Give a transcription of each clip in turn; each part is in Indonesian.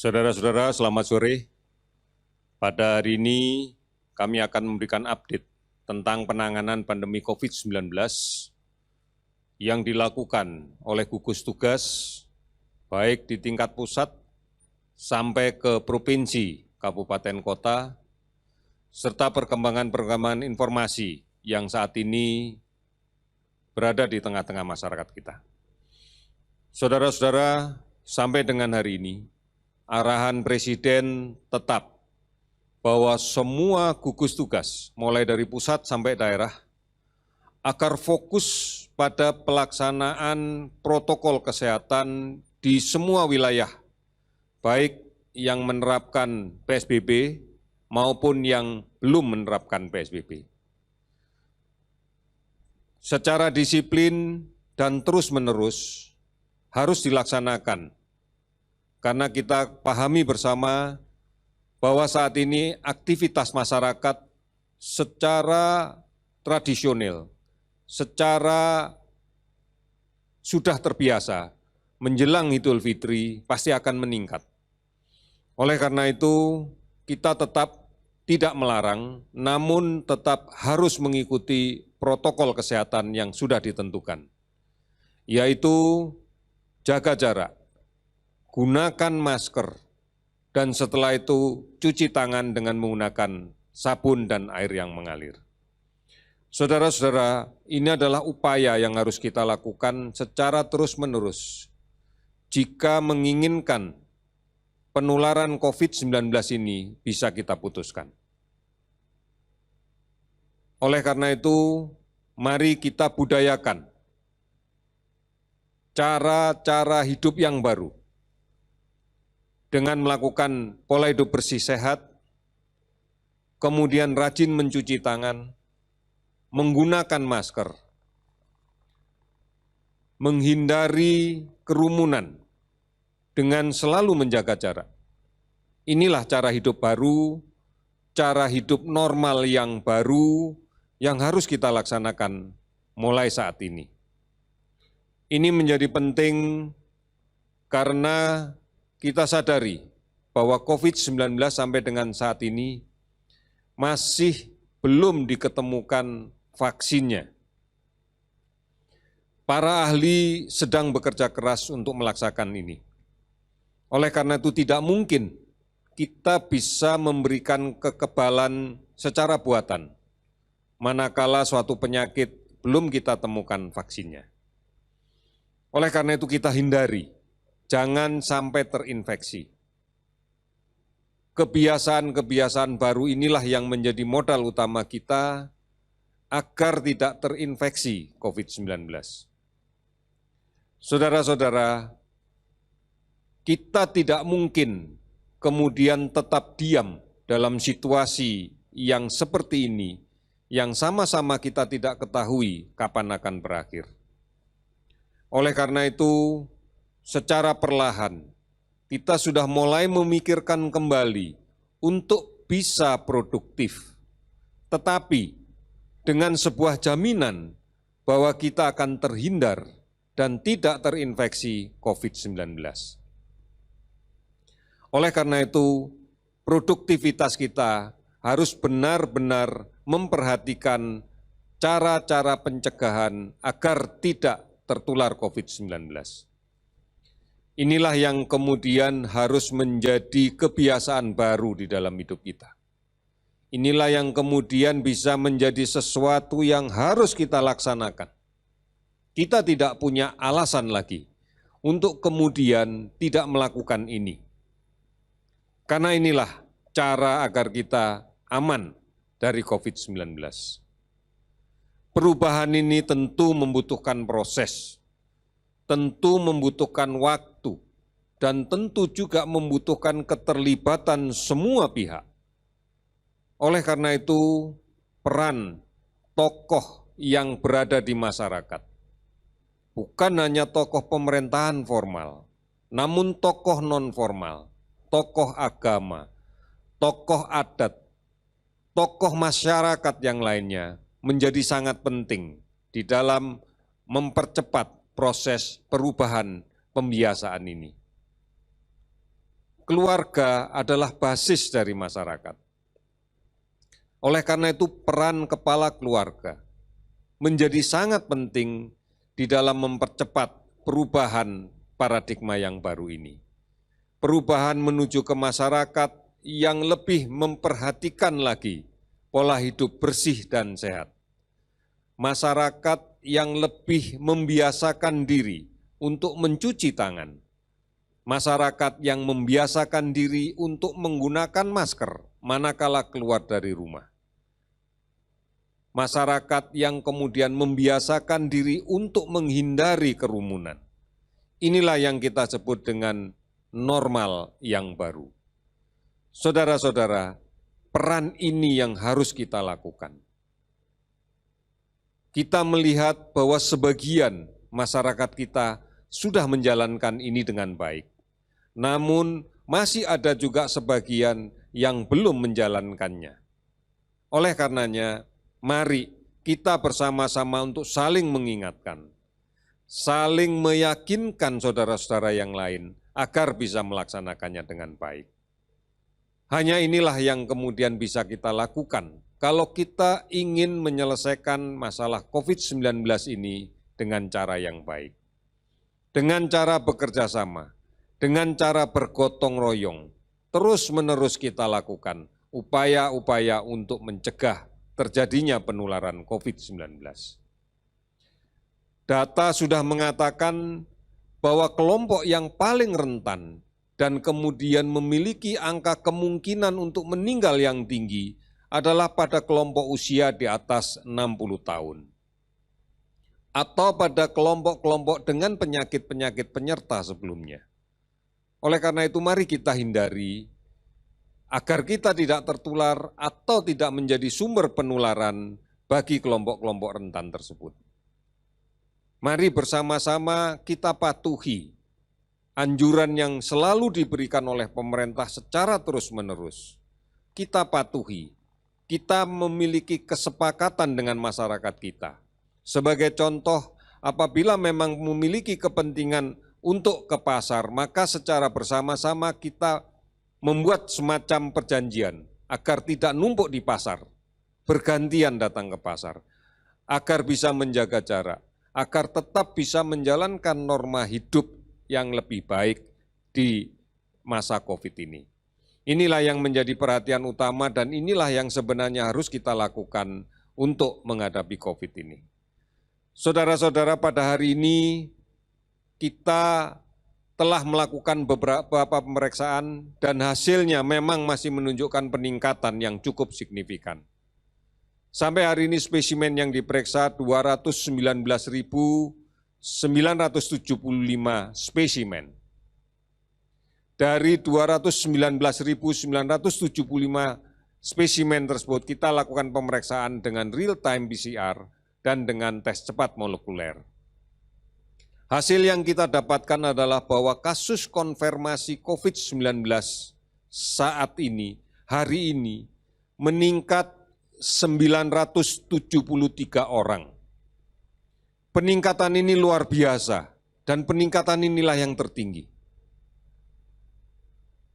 Saudara-saudara, selamat sore. Pada hari ini kami akan memberikan update tentang penanganan pandemi COVID-19 yang dilakukan oleh gugus tugas baik di tingkat pusat sampai ke provinsi, kabupaten, kota, serta perkembangan informasi yang saat ini berada di tengah-tengah masyarakat kita. Saudara-saudara, sampai dengan hari ini, arahan Presiden tetap bahwa semua gugus tugas, mulai dari pusat sampai daerah, agar fokus pada pelaksanaan protokol kesehatan di semua wilayah, baik yang menerapkan PSBB maupun yang belum menerapkan PSBB. Secara disiplin dan terus-menerus harus dilaksanakan, karena kita pahami bersama bahwa saat ini aktivitas masyarakat secara tradisional, secara sudah terbiasa menjelang Idul Fitri pasti akan meningkat. Oleh karena itu, kita tetap tidak melarang, namun tetap harus mengikuti protokol kesehatan yang sudah ditentukan, yaitu jaga jarak, gunakan masker, dan setelah itu cuci tangan dengan menggunakan sabun dan air yang mengalir. Saudara-saudara, ini adalah upaya yang harus kita lakukan secara terus-menerus jika menginginkan penularan COVID-19 ini bisa kita putuskan. Oleh karena itu, mari kita budayakan cara-cara hidup yang baru dengan melakukan pola hidup bersih sehat, kemudian rajin mencuci tangan, menggunakan masker, menghindari kerumunan dengan selalu menjaga jarak. Inilah cara hidup baru, cara hidup normal yang baru yang harus kita laksanakan mulai saat ini. Ini menjadi penting karena kita sadari bahwa COVID-19 sampai dengan saat ini masih belum diketemukan vaksinnya. Para ahli sedang bekerja keras untuk melaksanakan ini. Oleh karena itu tidak mungkin kita bisa memberikan kekebalan secara buatan manakala suatu penyakit belum kita temukan vaksinnya. Oleh karena itu kita hindari, jangan sampai terinfeksi. Kebiasaan-kebiasaan baru inilah yang menjadi modal utama kita agar tidak terinfeksi COVID-19. Saudara-saudara, kita tidak mungkin kemudian tetap diam dalam situasi yang seperti ini, yang sama-sama kita tidak ketahui kapan akan berakhir. Oleh karena itu, secara perlahan, kita sudah mulai memikirkan kembali untuk bisa produktif, tetapi dengan sebuah jaminan bahwa kita akan terhindar dan tidak terinfeksi COVID-19. Oleh karena itu, produktivitas kita harus benar-benar memperhatikan cara-cara pencegahan agar tidak tertular COVID-19. Inilah yang kemudian harus menjadi kebiasaan baru di dalam hidup kita. Inilah yang kemudian bisa menjadi sesuatu yang harus kita laksanakan. Kita tidak punya alasan lagi untuk kemudian tidak melakukan ini. Karena inilah cara agar kita aman dari COVID-19. Perubahan ini tentu membutuhkan proses, tentu membutuhkan waktu, dan tentu juga membutuhkan keterlibatan semua pihak. Oleh karena itu, peran tokoh yang berada di masyarakat, bukan hanya tokoh pemerintahan formal, namun tokoh non-formal, tokoh agama, tokoh adat, tokoh masyarakat yang lainnya, menjadi sangat penting di dalam mempercepat proses perubahan pembiasaan ini. keluarga adalah basis dari masyarakat. Oleh karena itu, peran kepala keluarga menjadi sangat penting di dalam mempercepat perubahan paradigma yang baru ini. Perubahan menuju ke masyarakat yang lebih memperhatikan lagi pola hidup bersih dan sehat. Masyarakat yang lebih membiasakan diri untuk mencuci tangan. Masyarakat yang membiasakan diri untuk menggunakan masker manakala keluar dari rumah. Masyarakat yang kemudian membiasakan diri untuk menghindari kerumunan. Inilah yang kita sebut dengan normal yang baru. Saudara-saudara, peran ini yang harus kita lakukan. Kita melihat bahwa sebagian masyarakat kita sudah menjalankan ini dengan baik. Namun masih ada juga sebagian yang belum menjalankannya. Oleh karenanya, mari kita bersama-sama untuk saling mengingatkan, saling meyakinkan saudara-saudara yang lain agar bisa melaksanakannya dengan baik. Hanya inilah yang kemudian bisa kita lakukan kalau kita ingin menyelesaikan masalah COVID-19 ini dengan cara yang baik. Dengan cara bekerja sama, dengan cara bergotong royong, terus-menerus kita lakukan upaya-upaya untuk mencegah terjadinya penularan COVID-19. Data sudah mengatakan bahwa kelompok yang paling rentan dan kemudian memiliki angka kemungkinan untuk meninggal yang tinggi adalah pada kelompok usia di atas 60 tahun. Atau pada kelompok-kelompok dengan penyakit-penyakit penyerta sebelumnya. Oleh karena itu mari kita hindari agar kita tidak tertular atau tidak menjadi sumber penularan bagi kelompok-kelompok rentan tersebut. Mari bersama-sama kita patuhi anjuran yang selalu diberikan oleh pemerintah secara terus-menerus. Kita patuhi, kita memiliki kesepakatan dengan masyarakat kita. Sebagai contoh, apabila memang memiliki kepentingan untuk ke pasar, maka secara bersama-sama kita membuat semacam perjanjian agar tidak numpuk di pasar, bergantian datang ke pasar, agar bisa menjaga jarak, agar tetap bisa menjalankan norma hidup yang lebih baik di masa COVID ini. Inilah yang menjadi perhatian utama dan inilah yang sebenarnya harus kita lakukan untuk menghadapi COVID ini. Saudara-saudara, pada hari ini kita telah melakukan beberapa pemeriksaan dan hasilnya memang masih menunjukkan peningkatan yang cukup signifikan. Sampai hari ini spesimen yang diperiksa 219.975 spesimen. Dari 219.975 spesimen tersebut kita lakukan pemeriksaan dengan real-time PCR dan dengan tes cepat molekuler. Hasil yang kita dapatkan adalah bahwa kasus konfirmasi COVID-19 saat ini, hari ini, meningkat 973 orang. Peningkatan ini luar biasa dan peningkatan inilah yang tertinggi.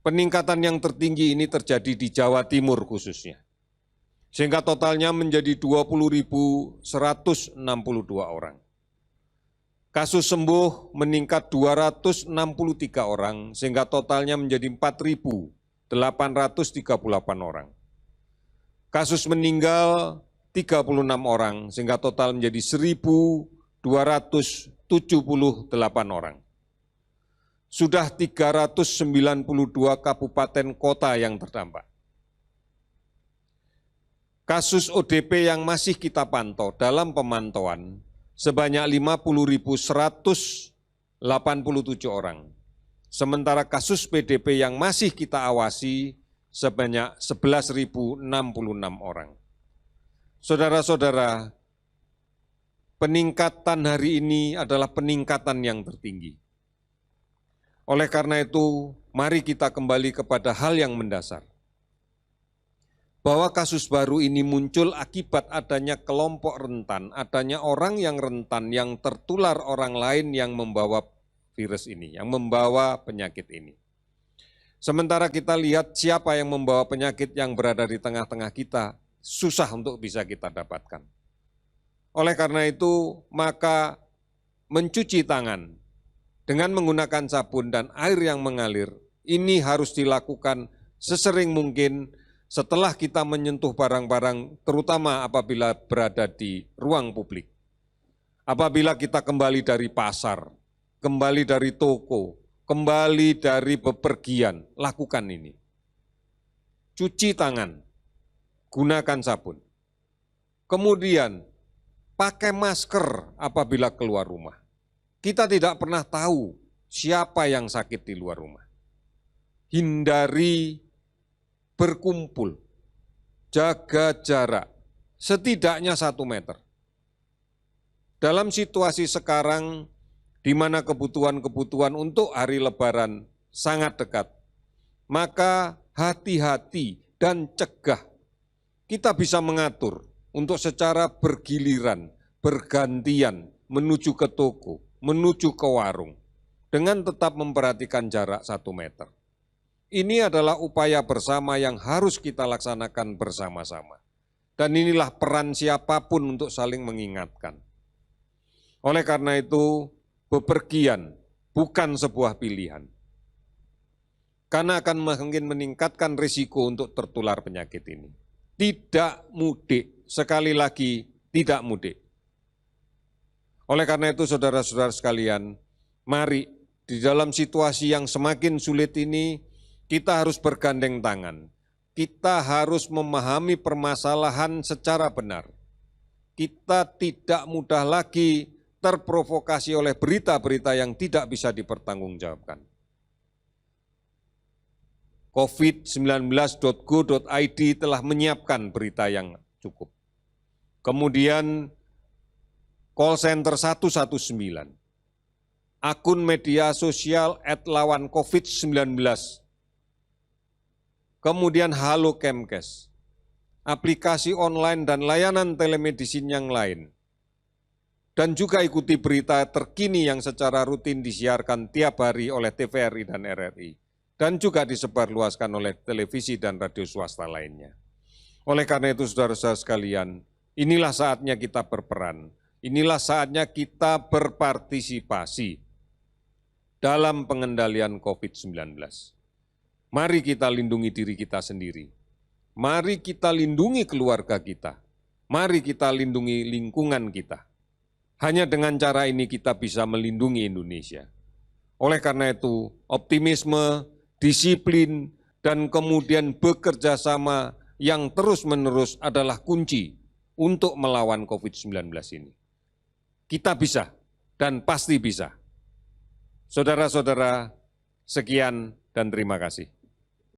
Peningkatan yang tertinggi ini terjadi di Jawa Timur khususnya. Sehingga totalnya menjadi 20.162 orang. Kasus sembuh meningkat 263 orang sehingga totalnya menjadi 4.838 orang. Kasus meninggal 36 orang sehingga total menjadi 1.278 orang. Sudah 392 kabupaten kota yang terdampak. Kasus ODP yang masih kita pantau dalam pemantauan sebanyak 50.187 orang. Sementara kasus PDP yang masih kita awasi sebanyak 11.066 orang. Saudara-saudara, peningkatan hari ini adalah peningkatan yang tertinggi. Oleh karena itu, mari kita kembali kepada hal yang mendasar. Bahwa kasus baru ini muncul akibat adanya kelompok rentan, adanya orang yang rentan yang tertular orang lain yang membawa virus ini, yang membawa penyakit ini. Sementara kita lihat siapa yang membawa penyakit yang berada di tengah-tengah kita, susah untuk bisa kita dapatkan. Oleh karena itu, maka mencuci tangan dengan menggunakan sabun dan air yang mengalir, ini harus dilakukan sesering mungkin setelah kita menyentuh barang-barang, terutama apabila berada di ruang publik. Apabila kita kembali dari pasar, kembali dari toko, kembali dari bepergian, lakukan ini. Cuci tangan, gunakan sabun. Kemudian, pakai masker apabila keluar rumah. Kita tidak pernah tahu siapa yang sakit di luar rumah. Hindari berkumpul, jaga jarak, setidaknya 1 meter. Dalam situasi sekarang, di mana kebutuhan-kebutuhan untuk hari Lebaran sangat dekat, maka hati-hati dan cegah. Kita bisa mengatur untuk secara bergiliran, bergantian, menuju ke toko, menuju ke warung, dengan tetap memperhatikan jarak 1 meter. Ini adalah upaya bersama yang harus kita laksanakan bersama-sama. Dan inilah peran siapapun untuk saling mengingatkan. Oleh karena itu, bepergian bukan sebuah pilihan. Karena akan makin meningkatkan risiko untuk tertular penyakit ini. Tidak mudik, sekali lagi tidak mudik. Oleh karena itu, saudara-saudara sekalian, mari di dalam situasi yang semakin sulit ini, kita harus bergandeng tangan. Kita harus memahami permasalahan secara benar. Kita tidak mudah lagi terprovokasi oleh berita-berita yang tidak bisa dipertanggungjawabkan. covid19.go.id telah menyiapkan berita yang cukup. Kemudian call center 119, akun media sosial @lawancovid19, kemudian Halo Kemkes, aplikasi online dan layanan telemedicine yang lain, dan juga ikuti berita terkini yang secara rutin disiarkan tiap hari oleh TVRI dan RRI, dan juga disebarluaskan oleh televisi dan radio swasta lainnya. Oleh karena itu, saudara-saudara sekalian, inilah saatnya kita berperan, inilah saatnya kita berpartisipasi dalam pengendalian COVID-19. Mari kita lindungi diri kita sendiri, mari kita lindungi keluarga kita, mari kita lindungi lingkungan kita. Hanya dengan cara ini kita bisa melindungi Indonesia. Oleh karena itu, optimisme, disiplin, dan kemudian bekerja sama yang terus-menerus adalah kunci untuk melawan COVID-19 ini. Kita bisa dan pasti bisa. Saudara-saudara, sekian dan terima kasih.